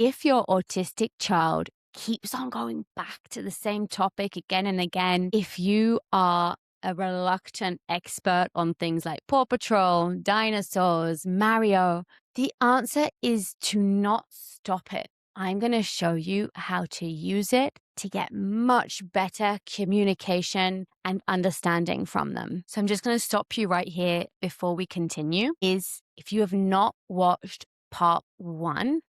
if your autistic child keeps on going back to the same topic again and again, if you are a reluctant expert on things like Paw Patrol, dinosaurs, Mario, the answer is to not stop it. I'm going to show you how to use it to get much better communication and understanding from them. So I'm just going to stop you right here before we continue. If you have not watched part 1,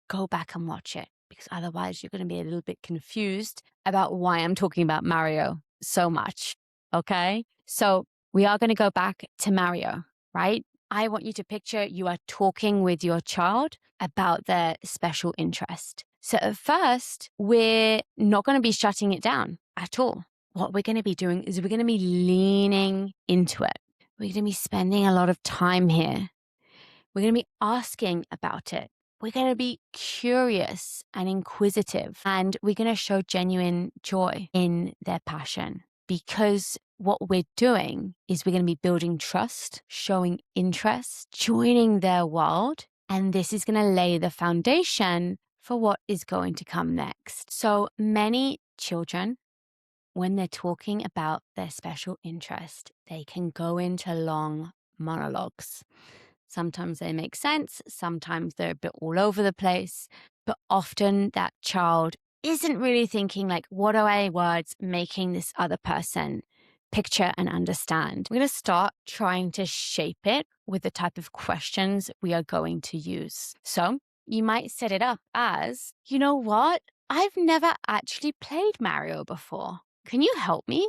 go back and watch it, because otherwise you're going to be a little bit confused about why I'm talking about Mario so much. Okay? So we are going to go back to Mario, right? I want you to picture you are talking with your child about their special interest. So at first, we're not going to be shutting it down at all. What we're going to be doing is we're going to be leaning into it. We're going to be spending a lot of time here. We're going to be asking about it. We're going to be curious and inquisitive, and we're going to show genuine joy in their passion, because what we're doing is we're going to be building trust, showing interest, joining their world, and this is going to lay the foundation for what is going to come next. So many children, when they're talking about their special interest, they can go into long monologues. Sometimes they make sense, sometimes they're a bit all over the place, but often that child isn't really thinking like, what are my words making this other person picture and understand? We're going to start trying to shape it with the type of questions we are going to use. So you might set it up as, you know what? I've never actually played Mario before. Can you help me?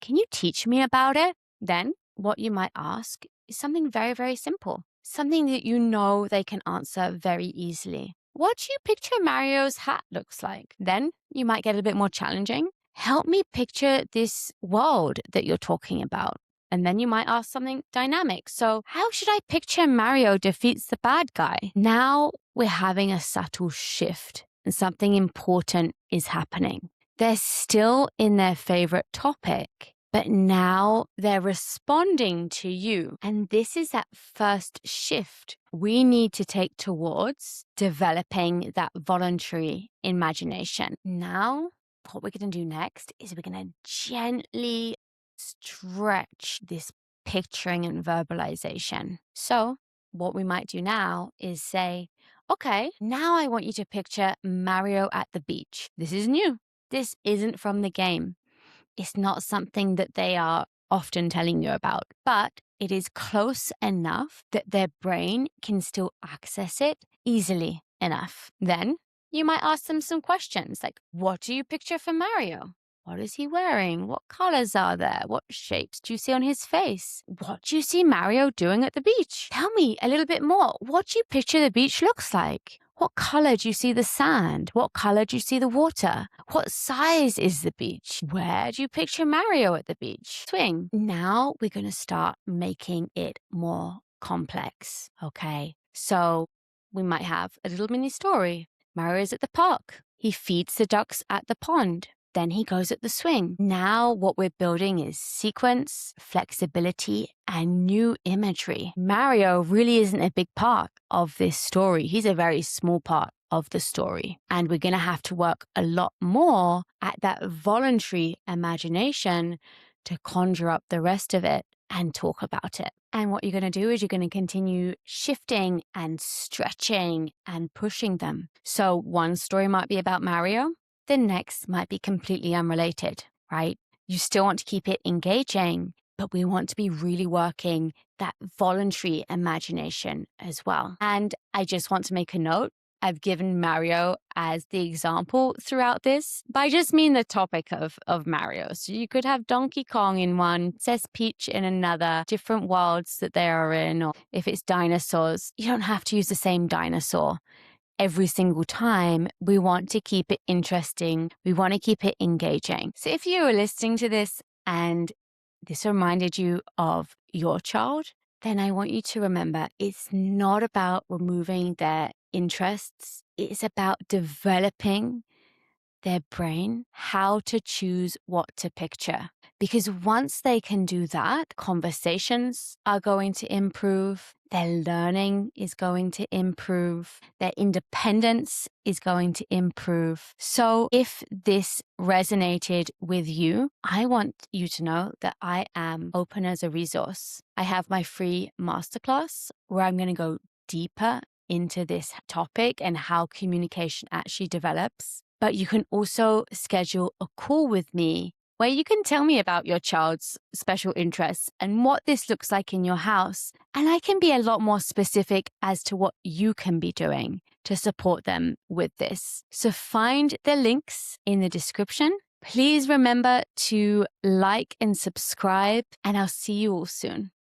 Can you teach me about it? Then what you might ask is something very, very simple. Something that you know they can answer very easily. What do you picture Mario's hat looks like? Then you might get a bit more challenging. Help me picture this world that you're talking about. And then you might ask something dynamic. So how should I picture Mario defeats the bad guy? Now we're having a subtle shift and something important is happening. They're still in their favorite topic, but now they're responding to you. And this is that first shift we need to take towards developing that voluntary imagination. Now, what we're going to do next is we're going to gently stretch this picturing and verbalization. So what we might do now is say, okay, now I want you to picture Mario at the beach. This is new. This isn't from the game. It's not something that they are often telling you about, but it is close enough that their brain can still access it easily enough. Then you might ask them some questions like, what do you picture for Mario? What is he wearing? What colors are there? What shapes do you see on his face? What do you see Mario doing at the beach? Tell me a little bit more. What do you picture the beach looks like? What color do you see the sand? What color do you see the water? What size is the beach? Where do you picture Mario at the beach? Swing. Now we're going to start making it more complex. Okay. So we might have a little mini story. Mario is at the park. He feeds the ducks at the pond. Then he goes at the swing. Now what we're building is sequence, flexibility, and new imagery. Mario really isn't a big part of this story. He's a very small part of the story. And we're going to have to work a lot more at that voluntary imagination to conjure up the rest of it and talk about it. And what you're going to do is you're going to continue shifting and stretching and pushing them. So one story might be about Mario. The next might be completely unrelated, right? You still want to keep it engaging, but we want to be really working that voluntary imagination as well. And I just want to make a note. I've given Mario as the example throughout this, but I just mean the topic of Mario. So you could have Donkey Kong in one, Says Peach in another, different worlds that they are in, or if it's dinosaurs, you don't have to use the same dinosaur every single time. We want to keep it interesting. We want to keep it engaging. So if you were listening to this and this reminded you of your child, then I want you to remember it's not about removing their interests. It's about developing their brain, how to choose what to picture. Because once they can do that, conversations are going to improve, their learning is going to improve, their independence is going to improve. So if this resonated with you, I want you to know that I am open as a resource. I have my free masterclass where I'm going to go deeper into this topic and how communication actually develops. But you can also schedule a call with me where you can tell me about your child's special interests and what this looks like in your house. And I can be a lot more specific as to what you can be doing to support them with this. So find the links in the description. Please remember to like and subscribe, and I'll see you all soon.